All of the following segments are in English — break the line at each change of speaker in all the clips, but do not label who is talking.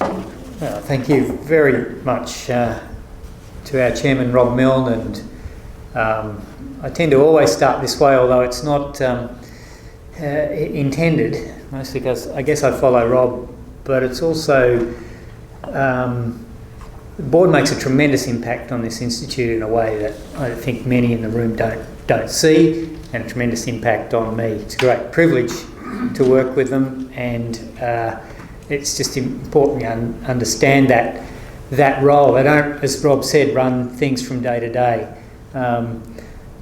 Thank you very much to our chairman, Rob Milne, and I tend to always start this way, although it's not intended, mostly because I guess I follow Rob, but it's also the board makes a tremendous impact on this institute in a way that I think many in the room don't see, and a tremendous impact on me. It's a great privilege to work with them, and it's just important to understand that role. They don't, as Rob said, run things from day to day,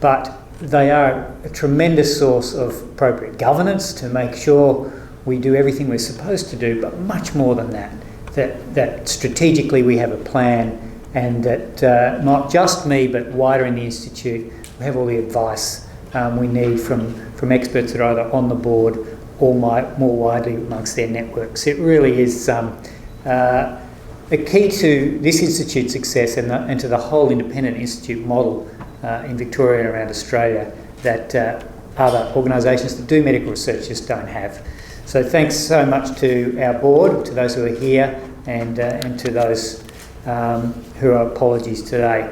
but they are a tremendous source of appropriate governance to make sure we do everything we're supposed to do, but much more than that. That strategically we have a plan, and that not just me but wider in the institute we have all the advice we need from experts that are either on the board or more widely amongst their networks. It really is a key to this institute's success and to the whole independent institute model in Victoria and around Australia that other organisations that do medical research just don't have. So thanks so much to our board, to those who are here, and to those who are apologies today.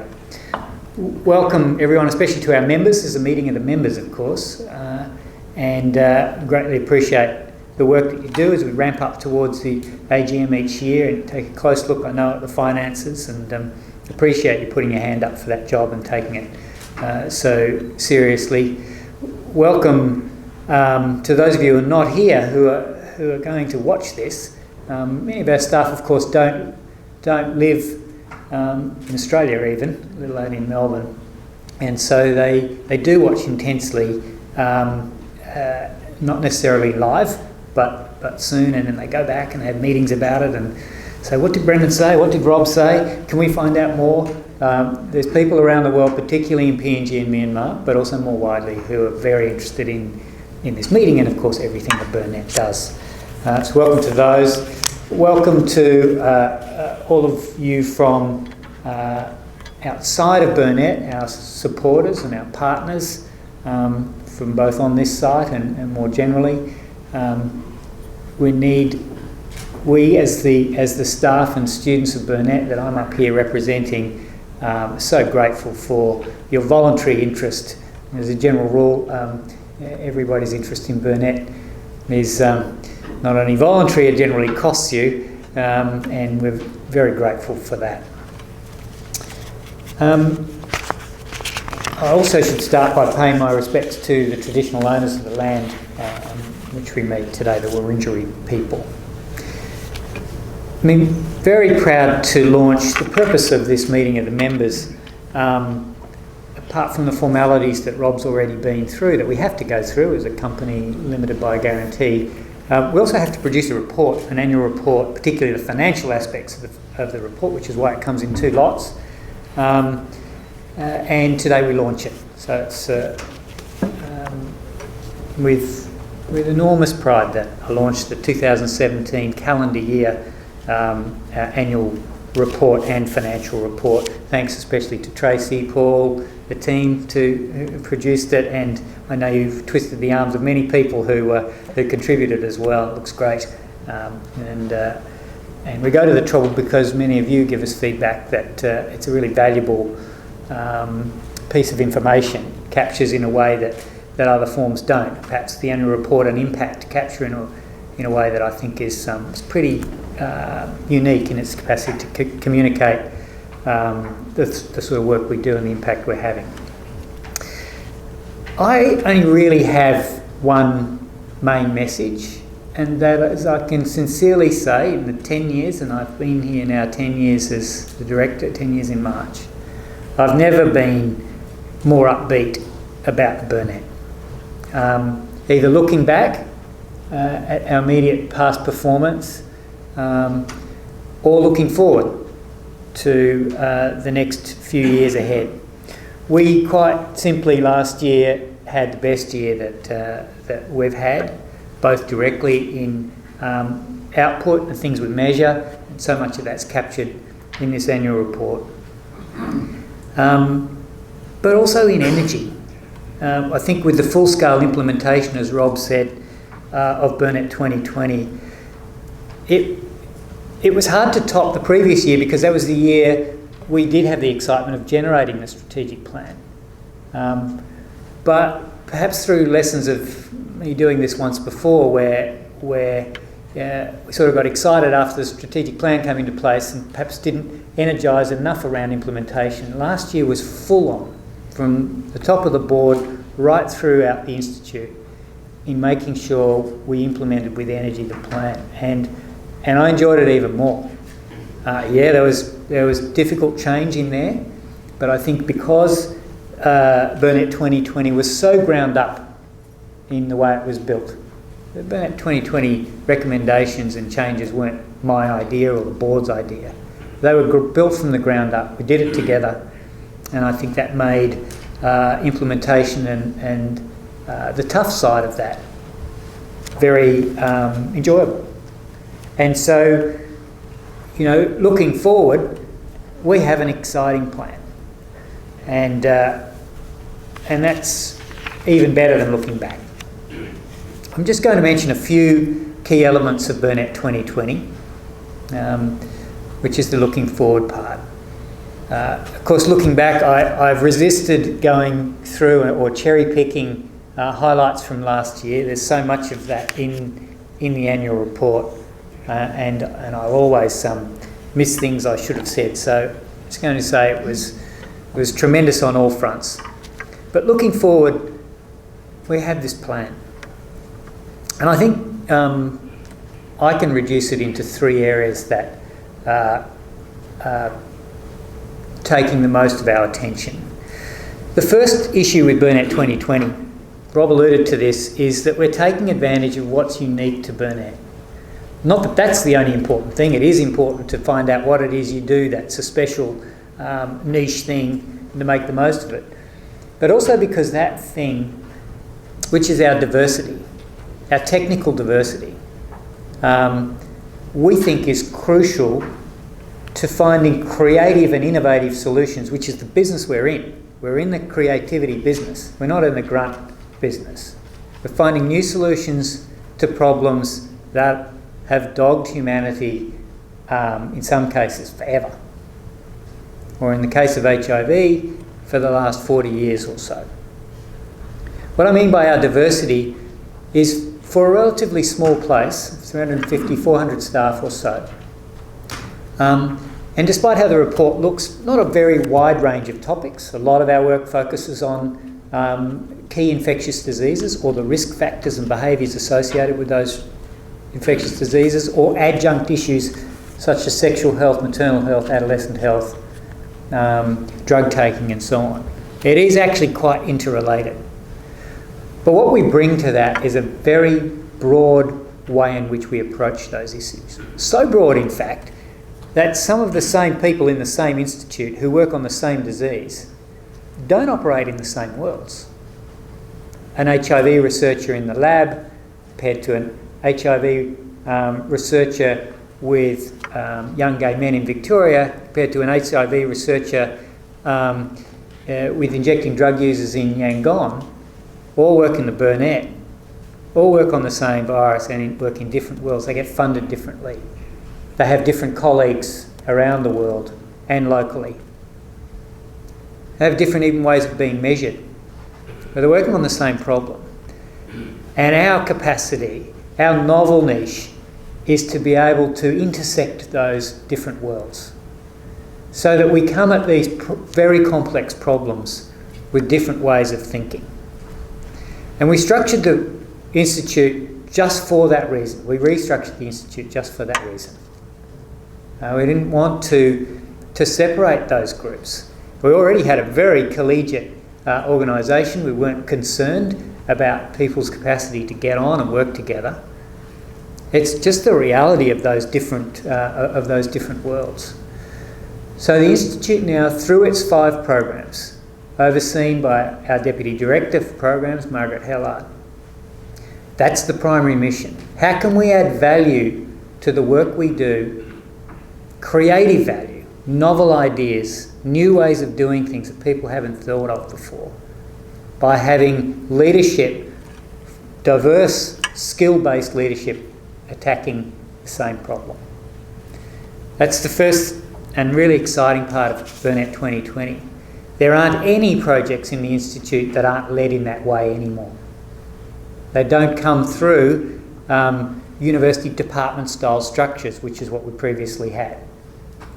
Welcome everyone, especially to our members. There's a meeting of the members, of course, and greatly appreciate the work that you do as we ramp up towards the AGM each year and take a close look, I know, at the finances, and appreciate you putting your hand up for that job and taking it so seriously. Welcome to those of you who are not here, who are going to watch this. Many of our staff, of course, don't live in Australia even, let alone in Melbourne, and so they do watch intensely, not necessarily live, but soon, and then they go back and have meetings about it and say, what did Brendan say? What did Rob say? Can we find out more? There's people around the world, particularly in PNG and Myanmar, but also more widely, who are very interested in this meeting and, of course, everything that Burnet does. So welcome to those. Welcome to all of you from outside of Burnet, our supporters and our partners, from both on this site and more generally. We as the staff and students of Burnet that I'm up here representing, so grateful for your voluntary interest. As a general rule, everybody's interest in Burnet is not only voluntary, it generally costs you, and we're very grateful for that. I also should start by paying my respects to the traditional owners of the land which we meet today, the Wurundjeri people. I'm very proud to launch the purpose of this meeting of the members, apart from the formalities that Rob's already been through, that we have to go through as a company limited by a guarantee. We also have to produce a report, an annual report, particularly the financial aspects of the report, which is why it comes in two lots. And today we launch it. So it's with enormous pride that I launched the 2017 calendar year annual report and financial report. Thanks especially to Tracy, Paul, the team who produced it, and I know you've twisted the arms of many people who contributed as well. It looks great, and we go to the trouble because many of you give us feedback that it's a really valuable piece of information, captures in a way that other forms don't. Perhaps the annual report and impact capture in a way that I think is pretty unique in its capacity to communicate the sort of work we do and the impact we're having. I only really have one main message, and that is, I can sincerely say, in the 10 years, and I've been here now 10 years as the director, 10 years in March, I've never been more upbeat about Burnet. Either looking back at our immediate past performance, or looking forward to the next few years ahead. We quite simply last year had the best year that we've had, both directly in output and things we measure, and so much of that's captured in this annual report. But also in energy. I think with the full-scale implementation, as Rob said, of Burnet 2020, it was hard to top the previous year because that was the year we did have the excitement of generating the strategic plan. But perhaps through lessons of me doing this once before where we sort of got excited after the strategic plan came into place and perhaps didn't energise enough around implementation. Last year was full on, from the top of the board right throughout the Institute, in making sure we implemented with energy the plan. And I enjoyed it even more. There was difficult change in there, but I think because Burnet 2020 was so ground up in the way it was built, the Burnet 2020 recommendations and changes weren't my idea or the board's idea. They were built from the ground up. We did it together, and I think that made implementation and the tough side of that very enjoyable. And so, looking forward, we have an exciting plan, and that's even better than looking back. I'm just going to mention a few key elements of Burnet 2020, which is the looking forward part. Of course, looking back, I've resisted going through or cherry picking highlights from last year. There's so much of that in the annual report, and I always miss things I should have said. So I'm just going to say it was tremendous on all fronts. But looking forward, we have this plan. And I think I can reduce it into three areas that are taking the most of our attention. The first issue with Burnet 2020, Rob alluded to this, is that we're taking advantage of what's unique to Burnet. Not that that's the only important thing. It is important to find out what it is you do that's a special niche thing to make the most of it. But also because that thing, which is our diversity, our technical diversity, we think is crucial to finding creative and innovative solutions, which is the business we're in. We're in the creativity business. We're not in the grunt business. We're finding new solutions to problems that have dogged humanity, in some cases, forever. Or in the case of HIV, for the last 40 years or so. What I mean by our diversity is, for a relatively small place, 350, 400 staff or so, and despite how the report looks, not a very wide range of topics. A lot of our work focuses on key infectious diseases or the risk factors and behaviours associated with those infectious diseases, or adjunct issues such as sexual health, maternal health, adolescent health, drug taking and so on. It is actually quite interrelated. But what we bring to that is a very broad way in which we approach those issues. So broad, in fact, that some of the same people in the same institute who work on the same disease don't operate in the same worlds. An HIV researcher in the lab compared to an HIV researcher with young gay men in Victoria compared to an HIV researcher with injecting drug users in Yangon, all work in the Burnet, all work on the same virus and work in different worlds. They get funded differently. They have different colleagues around the world and locally. They have different even ways of being measured. But they're working on the same problem. And our capacity, our novel niche, is to be able to intersect those different worlds so that we come at these very complex problems with different ways of thinking. And we structured the Institute just for that reason. We restructured the Institute just for that reason. We didn't want to separate those groups. We already had a very collegiate organisation. We weren't concerned about people's capacity to get on and work together. It's just the reality of those different worlds. So the Institute now, through its 5 programs, overseen by our Deputy Director for Programs, Margaret Hellard, that's the primary mission. How can we add value to the work we do, creative value, novel ideas, new ways of doing things that people haven't thought of before, by having leadership, diverse, skill-based leadership attacking the same problem. That's the first and really exciting part of Burnet 2020. There aren't any projects in the Institute that aren't led in that way anymore. They don't come through university department style structures, which is what we previously had.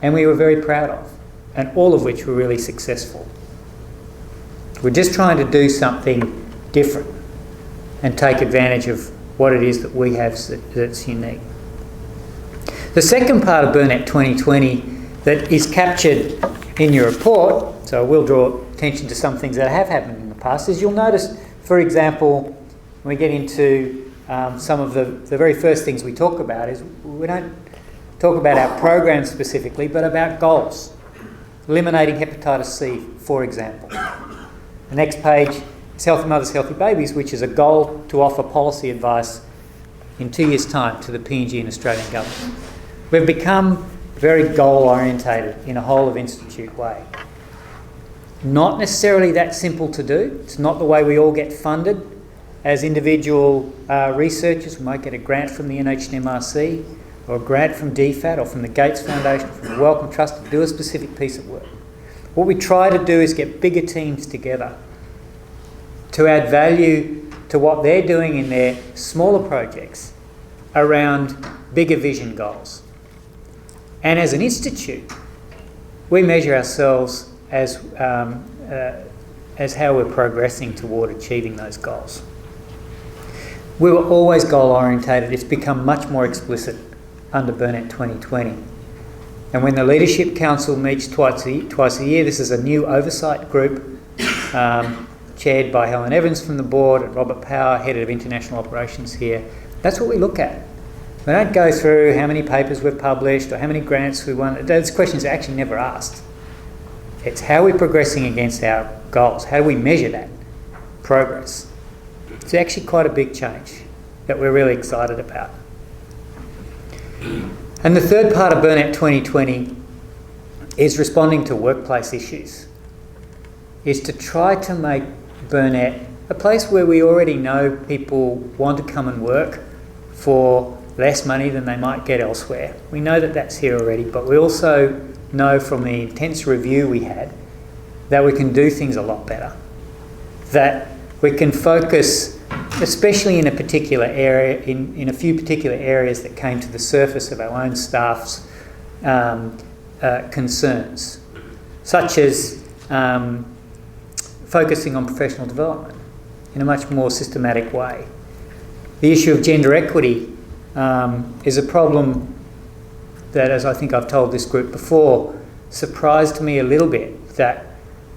And we were very proud of, and all of which were really successful. We're just trying to do something different and take advantage of what it is that we have that's unique. The second part of Burnet 2020 that is captured in your report, so I will draw attention to some things that have happened in the past, is you'll notice, for example, when we get into some of the very first things we talk about is we don't talk about our program specifically, but about goals. Eliminating hepatitis C, for example. The next page is Healthy Mothers, Healthy Babies, which is a goal to offer policy advice in 2 years' time to the PNG and Australian government. We've become very goal-orientated in a whole-of-institute way. Not necessarily that simple to do. It's not the way we all get funded. As individual researchers, we might get a grant from the NHMRC or a grant from DFAT or from the Gates Foundation, from the Wellcome Trust to do a specific piece of work. What we try to do is get bigger teams together to add value to what they're doing in their smaller projects around bigger vision goals. And as an institute, we measure ourselves as how we're progressing toward achieving those goals. We were always goal-orientated. It's become much more explicit under Burnet 2020. And when the Leadership Council meets twice a year, this is a new oversight group chaired by Helen Evans from the board and Robert Power, Head of International Operations here. That's what we look at. We don't go through how many papers we've published or how many grants we won. Those questions are actually never asked. It's how we're progressing against our goals. How do we measure that progress? It's actually quite a big change that we're really excited about. And the third part of Burnet 2020 is responding to workplace issues, is to try to make Burnet a place where we already know people want to come and work for less money than they might get elsewhere. We know that that's here already, but we also know from the intense review we had that we can do things a lot better, that we can focus, especially in a particular area, in a few particular areas that came to the surface of our own staff's concerns, such as focusing on professional development in a much more systematic way. The issue of gender equity is a problem that, as I think I've told this group before, surprised me a little bit that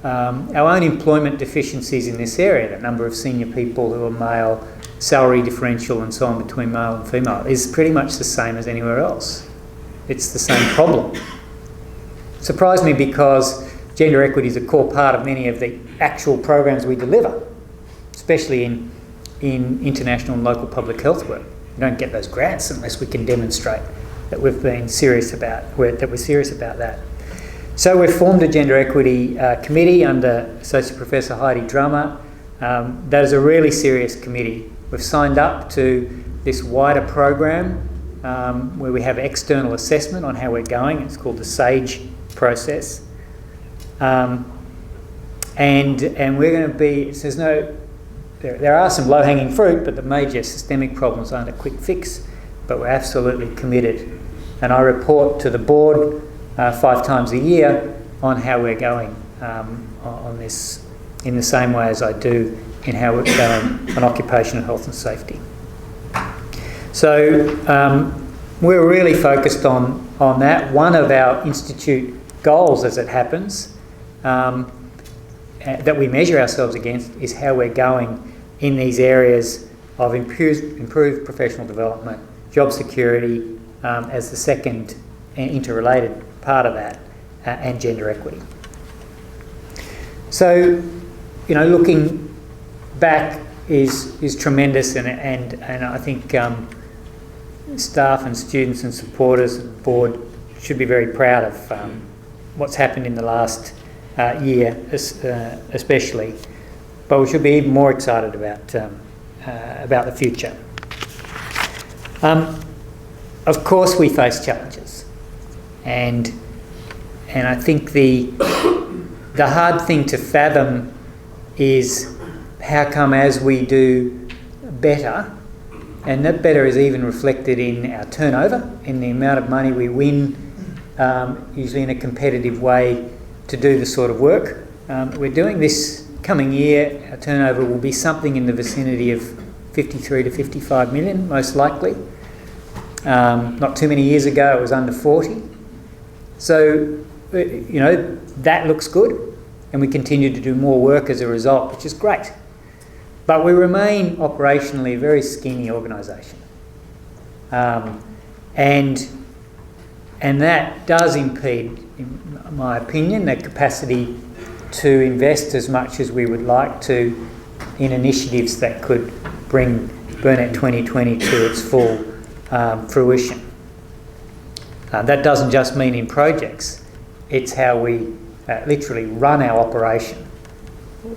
our own employment deficiencies in this area, the number of senior people who are male, salary differential and so on between male and female, is pretty much the same as anywhere else. It's the same problem. It surprised me because gender equity is a core part of many of the actual programs we deliver, especially in international and local public health work. We don't get those grants unless we can demonstrate that we've been serious about that. So we've formed a gender equity committee under Associate Professor Heidi Drummer. That is a really serious committee. We've signed up to this wider program where we have external assessment on how we're going. It's called the SAGE process. And we're going to be, there are some low-hanging fruit, but the major systemic problems aren't a quick fix, but we're absolutely committed. And I report to the board 5 times a year on how we're going on this, in the same way as I do in how we're going on occupational health and safety. So we're really focused on that. One of our institute goals, as it happens, that we measure ourselves against is how we're going in these areas of improved professional development, job security as the second interrelated part of that, and gender equity. So, looking back is tremendous, and I think staff and students and supporters and board should be very proud of what's happened in the last year, especially. But we should be even more excited about the future. Of course, we face challenges, And I think the hard thing to fathom is how come as we do better, and that better is even reflected in our turnover, in the amount of money we win, usually in a competitive way to do the sort of work we're doing. This coming year, our turnover will be something in the vicinity of 53 to 55 million, most likely. Not too many years ago, it was under 40. So, that looks good, and we continue to do more work as a result, which is great. But we remain operationally a very skinny organisation. And that does impede, in my opinion, the capacity to invest as much as we would like to in initiatives that could bring Burnet 2020 to its full fruition. That doesn't just mean in projects, it's how we literally run our operation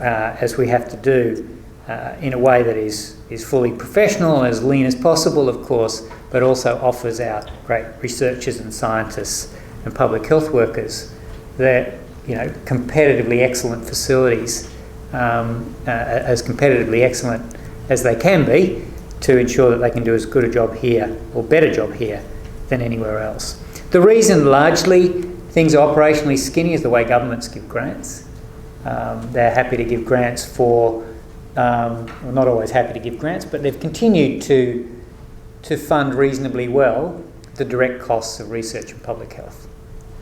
as we have to do in a way that is fully professional and as lean as possible, of course, but also offers our great researchers and scientists and public health workers their competitively excellent facilities, as competitively excellent as they can be, to ensure that they can do as good a job here or better job here than anywhere else. The reason largely things are operationally skinny is the way governments give grants. They're happy to give grants for, well, not always happy to give grants, but they've continued to fund reasonably well the direct costs of research and public health.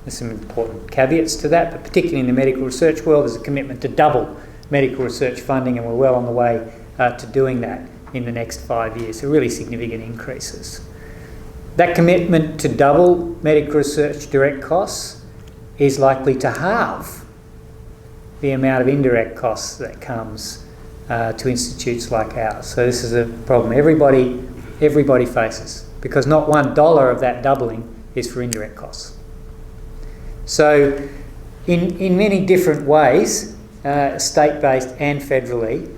There's some important caveats to that, but particularly in the medical research world, there's a commitment to double medical research funding, and we're well on the way to doing that in the next 5 years, so really significant increases. That commitment to double medical research direct costs is likely to halve the amount of indirect costs that comes to institutes like ours. So this is a problem everybody faces, because not $1 of that doubling is for indirect costs. So in many different ways, state-based and federally,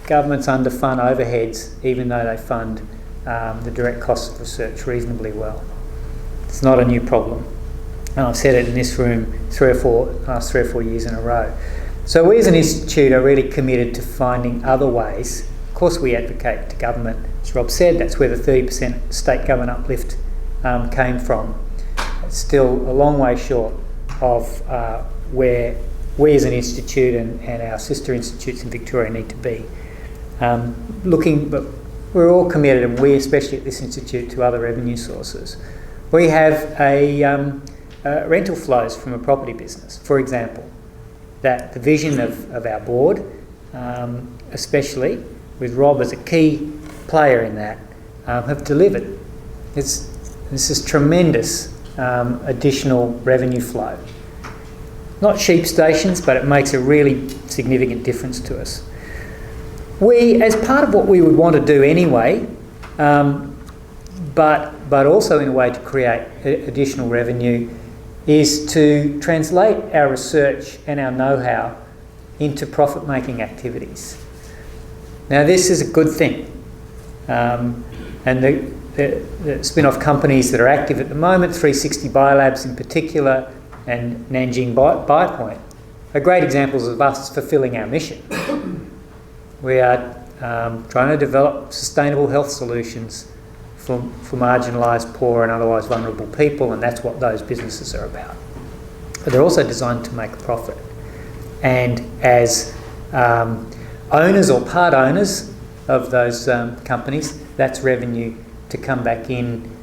governments underfund overheads even though they fund the direct costs of research reasonably well. It's not a new problem. And I've said it in this room last 3 or 4 years in a row. So we as an institute are really committed to finding other ways. Of course we advocate to government, as Rob said, that's where the 30% state government uplift came from. It's still a long way short of where we as an institute and our sister institutes in Victoria need to be. But we're all committed, and we especially at this institute, to other revenue sources. We have rental flows from a property business, for example, that the vision of our board, especially with Rob as a key player in that, have delivered. This is tremendous additional revenue flow. Not cheap stations, but it makes a really significant difference to us. We, as part of what we would want to do anyway, but also in a way to create additional revenue, is to translate our research and our know-how into profit-making activities. Now, this is a good thing. And the spin-off companies that are active at the moment, 360 Biolabs in particular, and Nanjing Biopoint, are great examples of us fulfilling our mission. We are trying to develop sustainable health solutions for marginalised, poor and otherwise vulnerable people, and that's what those businesses are about. But they're also designed to make a profit. And as owners or part owners of those companies, that's revenue to come back in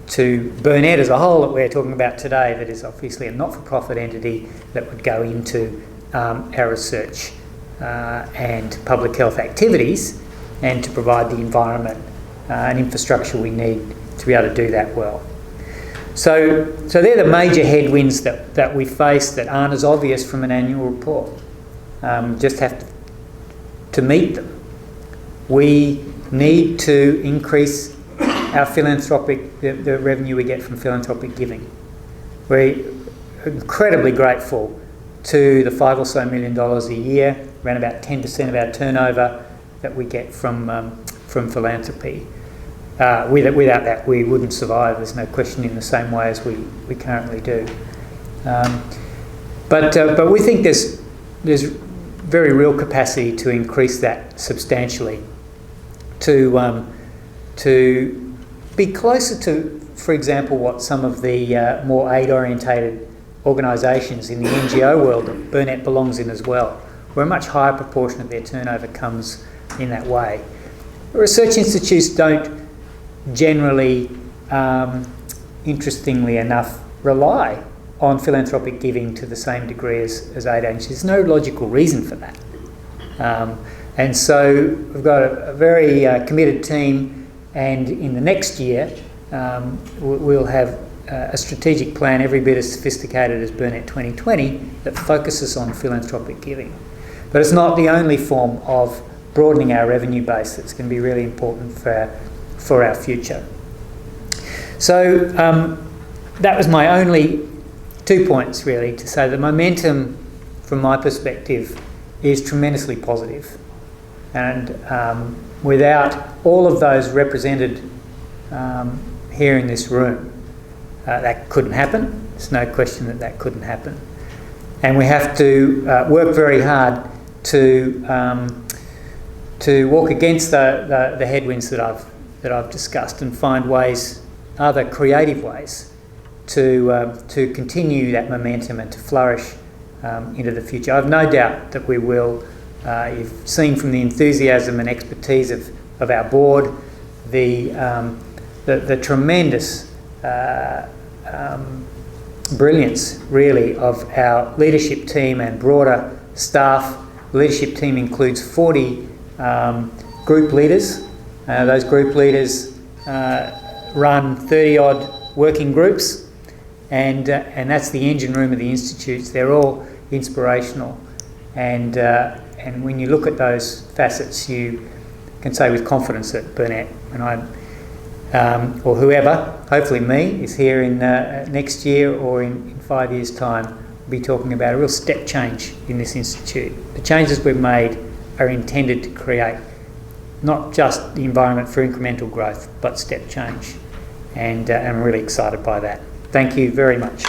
to Burnet as a whole that we're talking about today, that is obviously a not-for-profit entity that would go into our research and public health activities, and to provide the environment and infrastructure we need to be able to do that well. So they're the major headwinds that we face that aren't as obvious from an annual report. Just have to meet them. We need to increase our philanthropic, the revenue we get from philanthropic giving. We're incredibly grateful to the $5 or so million a year, around about 10% of our turnover that we get from philanthropy. Without that, we wouldn't survive. There's no question, in the same way as we currently do. But we think there's very real capacity to increase that substantially, to be closer to, for example, what some of the more aid-orientated organisations in the NGO world that Burnet belongs in as well, where a much higher proportion of their turnover comes in that way. Research institutes don't generally, interestingly enough, rely on philanthropic giving to the same degree as aid agencies. There's no logical reason for that. And so we've got a very committed team, and in the next year we'll have a strategic plan every bit as sophisticated as Burnet 2020 that focuses on philanthropic giving. But it's not the only form of broadening our revenue base that's going to be really important for our future. So that was my only 2 points, really, to say the momentum from my perspective is tremendously positive. And without all of those represented here in this room, that couldn't happen. There's no question that couldn't happen. And we have to work very hard to walk against the headwinds that I've discussed, and find ways, other creative ways, to continue that momentum and to flourish into the future. I've no doubt that we will. You've seen from the enthusiasm and expertise of our board, the tremendous brilliance, really, of our leadership team and broader staff. The leadership team includes 40 group leaders. Those group leaders run 30-odd working groups, and that's the engine room of the institutes. They're all inspirational, and when you look at those facets, you can say with confidence that Burnet and I, or whoever, hopefully me, is here in next year or in 5 years' time, will be talking about a real step change in this institute. The changes we've made are intended to create not just the environment for incremental growth, but step change. And I'm really excited by that. Thank you very much.